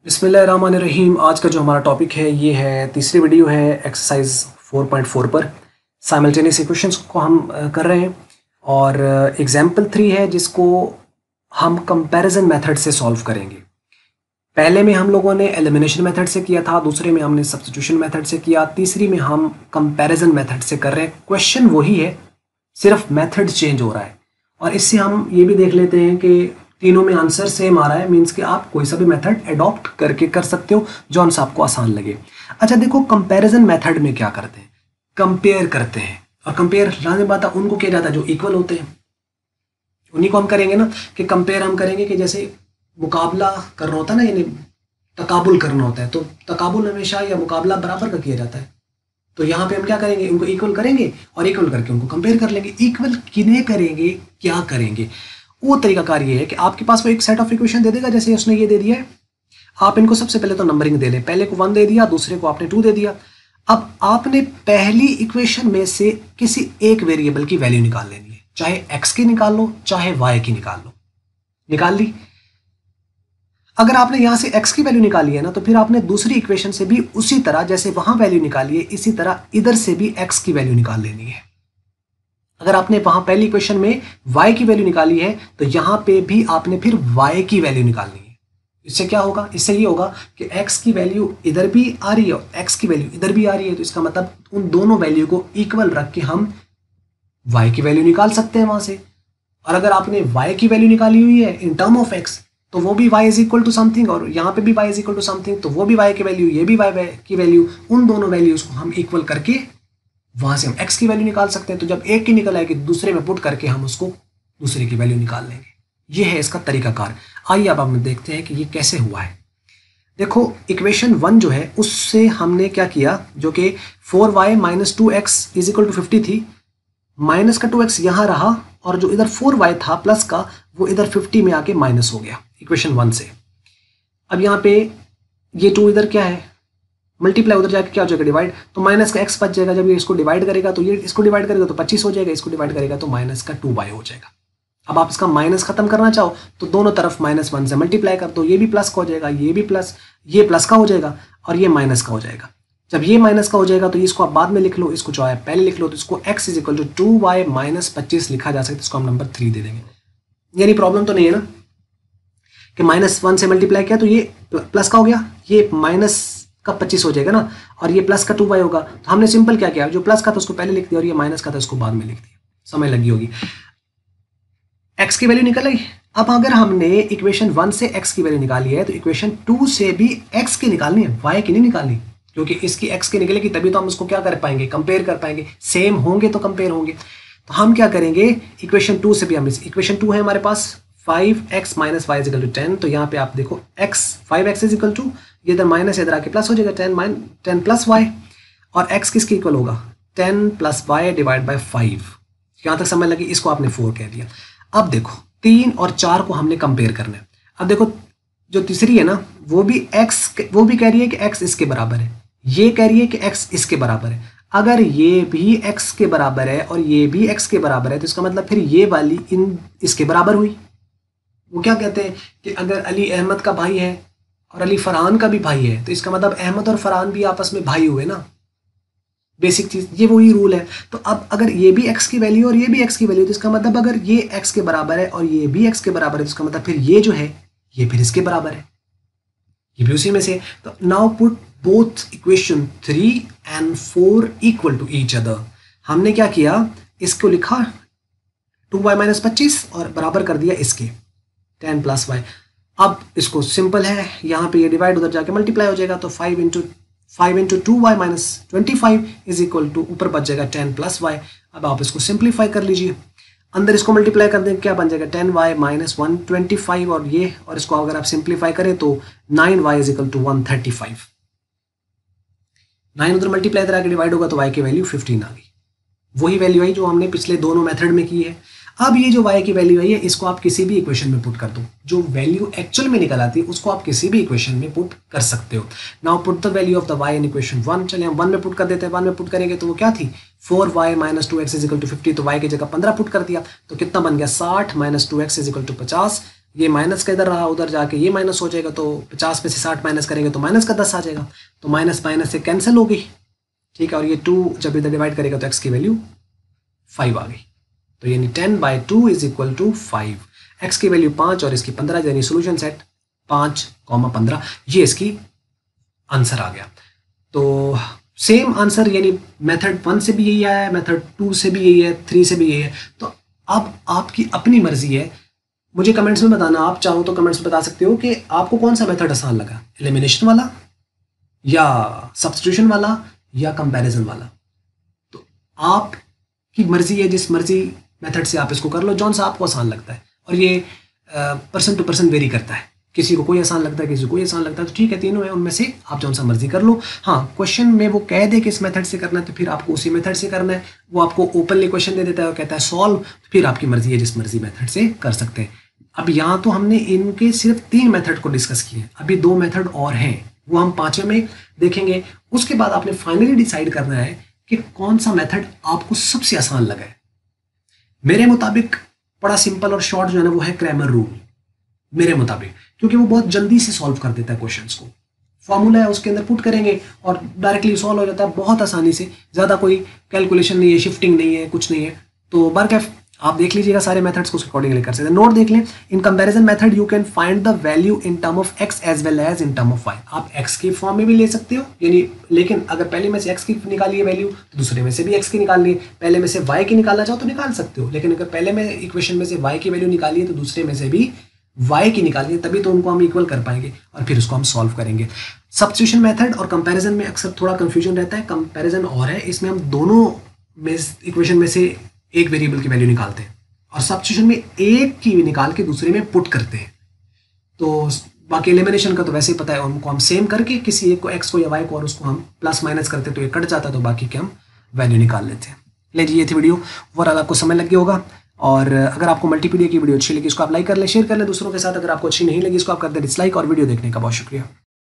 बिस्मिल्लाहिर्रहमानिर्रहीम। आज का जो हमारा टॉपिक है ये है तीसरी वीडियो है एक्सरसाइज 4.4 पर। साइमल्टेनियस इक्वेशंस को हम कर रहे हैं और एग्जाम्पल 3 है जिसको हम कंपैरिजन मेथड से सॉल्व करेंगे। पहले में हम लोगों ने एलिमिनेशन मेथड से किया था, दूसरे में हमने सब्स्टिट्यूशन मेथड से किया, तीसरी में हम कंपैरिजन मेथड से कर रहे हैं। क्वेश्चन वही है, सिर्फ मेथड चेंज हो रहा है। और इससे हम ये भी देख लेते हैं कि तीनों में आंसर सेम आ रहा है, मीन्स कि आप कोई सा भी मेथड एडॉप्ट करके कर सकते हो जो सा आपको आसान लगे। अच्छा देखो, कंपैरिजन मेथड में क्या करते हैं, कंपेयर करते हैं। और कंपेयर लाने बात है उनको किया जाता है जो इक्वल होते हैं, उन्हीं को हम करेंगे ना। कि कंपेयर हम करेंगे कि जैसे मुकाबला करना होता है ना, यानी तकाबुल करना होता है, तो तकाबुल हमेशा या मुकाबला बराबर का किया जाता है। तो यहाँ पे हम क्या करेंगे, उनको इक्वल करेंगे और इक्वल करके उनको कंपेयर कर लेंगे। इक्वल किन्हें करेंगे, क्या करेंगे, वो तरीकाकार ये है कि आपके पास वो एक सेट ऑफ इक्वेशन दे देगा। जैसे उसने ये दे दिया है, आप इनको सबसे पहले तो नंबरिंग दे लें। पहले को 1 दे दिया, दूसरे को आपने 2 दे दिया। अब आपने पहली इक्वेशन में से किसी एक वेरिएबल की वैल्यू निकाल लेनी है, चाहे x की निकाल लो चाहे y की निकाल लो। निकाल ली। अगर आपने यहां से x की वैल्यू निकाली है ना, तो फिर आपने दूसरी इक्वेशन से भी उसी तरह जैसे वहां वैल्यू निकाली है, इसी तरह इधर से भी x की वैल्यू निकाल लेनी है। अगर आपने वहां पहली इक्वेशन में y की वैल्यू निकाली है तो यहां पे भी आपने फिर y की वैल्यू निकालनी है। इससे क्या होगा, इससे ये होगा कि x की वैल्यू इधर भी आ रही है और x की वैल्यू इधर भी आ रही है, तो इसका मतलब उन दोनों वैल्यू को इक्वल रख के हम y की वैल्यू निकाल सकते हैं वहां से। और अगर आपने y की वैल्यू निकाली हुई है इन टर्म ऑफ x, तो वो भी y is equal to something और यहाँ पे भी y is equal to something, तो वो भी y की वैल्यू, ये भी y की वैल्यू, उन दोनों वैल्यूज को हम इक्वल करके वहां से हम x की वैल्यू निकाल सकते हैं। तो जब एक की निकल आएगी दूसरे में पुट करके हम उसको दूसरे की वैल्यू निकाल लेंगे। ये है इसका तरीकाकार। आइए अब हम देखते हैं कि ये कैसे हुआ है। देखो, इक्वेशन 1 जो है उससे हमने क्या किया, जो कि 4y minus 2x is equal to 50 थी, माइनस का 2x यहां रहा और जो इधर 4y था प्लस का वो इधर 50 में आके माइनस हो गया इक्वेशन 1 से। अब यहाँ पे ये 2 इधर क्या है, मल्टीप्लाई, उधर जाके क्या हो जाएगा, डिवाइड, तो माइनस का x बच जाएगा। जब ये इसको डिवाइड करेगा तो ये इसको डिवाइड करेगा तो 25 हो जाएगा, इसको डिवाइड करेगा तो माइनस का 2y हो जाएगा। अब आप इसका माइनस खत्म करना चाहो तो दोनों तरफ -1 से मल्टीप्लाई कर दो, ये भी प्लस का हो जाएगा, ये भी प्लस, ये प्लस का हो जाएगा और ये माइनस का हो जाएगा। जब ये माइनस का हो जाएगा तो इसको आप बाद में लिख लो, इसको चाहे पहले लिख लो, तो इसको x is equal to 2y minus 25 लिखा जा सकता है। इसको हम नंबर 3 दे देंगे। यानी प्रॉब्लम तो नहीं है ना कि -1 से मल्टीप्लाई किया तो ये प्लस का हो गया, ये माइनस का 25 हो जाएगा ना, और ये प्लस का 2y होगा। तो हमने सिंपल क्या किया, जो प्लस का था उसको पहले लिख दिया और ये माइनस का था उसको बाद में लिख दिया। समय लगी होगी। x की वैल्यू निकल आई। अब अगर हमने इक्वेशन 1 से x की वैल्यू निकाली है तो इक्वेशन 2 से भी x की निकालनी है, y की नहीं निकालनी, क्योंकि इसकी x की निकलेगी तभी तो हम उसको क्या कर पाएंगे, कंपेयर कर पाएंगे। सेम होंगे तो कंपेयर होंगे। तो हम क्या करेंगे, इक्वेशन 2 से भी हम इक्वेशन 2 है हमारे पास 5x minus Y is equal to 10। तो यहाँ पे आप देखो x 5x is equal to, ये इधर माइनस इधर आके प्लस हो जाएगा 10 प्लस वाई, और x किसके इक्वल होगा 10 प्लस वाई डिवाइड बाई 5। यहाँ तक समझ लगी, इसको आपने 4 कह दिया। अब देखो 3 और 4 को हमने कंपेयर करना है। अब देखो जो तीसरी है ना वो भी कह रही है कि x इसके बराबर है, ये कह रही है कि x इसके बराबर है। अगर ये भी x के बराबर है और ये भी x के बराबर है तो इसका मतलब फिर ये वाली इसके बराबर हुई। वो क्या कहते हैं कि अगर अली अहमद का भाई है और अली फरहान का भी भाई है तो इसका मतलब अहमद और फरहान भी आपस में भाई हुए ना, बेसिक चीज, ये वही रूल है। तो अब अगर ये भी x की वैल्यू और ये भी x की वैल्यू, तो इसका मतलब अगर ये x के बराबर है और ये भी x के बराबर है तो इसका मतलब फिर ये जो है ये फिर इसके बराबर है, ये भी उसी में से। तो now put both equation 3 and 4 equal to each other. हमने क्या किया, इसको लिखा 2y माइनस 25 और बराबर कर दिया इसके 10 प्लस वाई। अब इसको सिंपल है, यहाँ पे ये डिवाइड उधर जाके मल्टीप्लाई हो जाएगा, तो 5 into 2y minus 25 is equal to ऊपर बच जाएगा 10 प्लस वाई। अब आप इसको सिंप्लीफाई कर लीजिए, अंदर इसको मल्टीप्लाई कर देंगे, क्या बन जाएगा 10y माइनस 125 और ये, और इसको अगर आप सिंप्लीफाई करें तो 9y इज इक्वल टू 135। 9 उधर मल्टीप्लाई इधर आके डिवाइड होगा तो y की वैल्यू 15 आ गई। वही वैल्यू आई जो हमने पिछले दोनों मेथड में की है। अब ये जो y की वैल्यू आई है इसको आप किसी भी इक्वेशन में पुट कर दो, जो वैल्यू एक्चुअल में निकल आती है उसको आप किसी भी इक्वेशन में पुट कर सकते हो। Now put the value of the y in equation 1। चलिए हम 1 में पुट कर देते हैं। 1 में पुट करेंगे तो वो क्या थी 4y minus 2x is equal to 50, तो y की जगह 15 पुट कर दिया तो कितना बन गया 60 minus 2x is equal to 50। ये माइनस का इधर रहा, उधर जाके ये माइनस हो जाएगा, तो 50 में से 60 माइनस करेंगे तो माइनस का 10 आ जाएगा, तो माइनस माइनस से कैंसिल हो गई, ठीक है। और ये 2 जब इधर डिवाइड करेगा तो x की वैल्यू 5 आ गई, तो यानी 10/2 इज इक्वल टू 5। x की वैल्यू 5 और इसकी 15, यानी सोल्यूशन सेट 5,15, ये इसकी आंसर आ गया। तो सेम आंसर यानी मेथड 1 से भी यही आया है, मेथड 2 से भी यही है, 3 से भी यही है। तो अब आपकी अपनी मर्जी है, मुझे कमेंट्स में बताना, आप चाहो तो कमेंट्स में बता सकते हो कि आपको कौन सा मेथड आसान लगा, एलिमिनेशन वाला या सब्स्टिट्यूशन वाला या कंपैरिजन वाला। तो आपकी मर्जी है, जिस मर्जी मेथड से आप इसको कर लो, जौन सा आपको आसान लगता है। और ये पर्सन टू पर्सन वेरी करता है, किसी को कोई आसान लगता है, किसी को कोई आसान लगता है, तो ठीक है, तीनों है, उनमें से आप जौन सा मर्जी कर लो। हाँ, क्वेश्चन में वो कह दे कि इस मेथड से करना है तो फिर आपको उसी मेथड से करना है। वो आपको ओपनली क्वेश्चन दे देता है और कहता है सॉल्व, तो फिर आपकी मर्जी है, जिस मर्जी मेथड से कर सकते हैं। अब यहाँ तो हमने इनके सिर्फ 3 मेथड को डिस्कस किए, अभी 2 मेथड और हैं, वो हम 5वें में देखेंगे। उसके बाद आपने फाइनली डिसाइड करना है कि कौन सा मेथड आपको सबसे आसान लगा है। मेरे मुताबिक बड़ा सिंपल और शॉर्ट जो है ना, वो है क्रैमर रूल, मेरे मुताबिक, क्योंकि वो बहुत जल्दी से सॉल्व कर देता है क्वेश्चंस को। फॉर्मूला है, उसके अंदर पुट करेंगे और डायरेक्टली सॉल्व हो जाता है बहुत आसानी से, ज़्यादा कोई कैलकुलेशन नहीं है, शिफ्टिंग नहीं है, कुछ नहीं है। तो बरकैफ आप देख लीजिएगा सारे मेथड्स को, उसके अकॉर्डिंगली कर सकते हैं। नोट देख लें, in comparison method you can find the value in term of x as well as in term of y। आप x की फॉर्म में भी ले सकते हो, यानी लेकिन अगर पहले में से x की निकालिए वैल्यू तो दूसरे में से भी x की निकाल लिए, पहले में से y की निकालना चाहो तो निकाल सकते हो, लेकिन अगर पहले में इक्वेशन में से y की वैल्यू निकालिए तो दूसरे में से भी y की निकालिए, तभी तो उनको हम इक्वल कर पाएंगे और फिर उसको हम सॉल्व करेंगे। सब्स्टिट्यूशन मेथड और कंपैरिजन में अक्सर थोड़ा कंफ्यूजन रहता है। कंपैरिजन और है, इसमें हम दोनों में इक्वेशन में से एक वेरिएबल की वैल्यू निकालते हैं और सब्स्टिट्यूशन में एक की निकाल के दूसरे में पुट करते हैं। तो बाकी एलिमिनेशन का तो वैसे ही पता है, उनको हम सेम करके किसी एक को x को या y को और उसको हम प्लस माइनस करते तो ये कट जाता, तो बाकी के हम वैल्यू निकाल लेते हैं। ले जी, ये थी वीडियो, ओवरऑल आपको समझ लग गया होगा। और अगर आपको मल्टीपीडिया की वीडियो अच्छी लगी इसको आप लाइक कर ले, शेयर कर ले दूसरों के साथ। अगर आपको अच्छी नहीं लगी इसको आप कर दे डिसलाइक। और वीडियो देखने का बहुत शुक्रिया।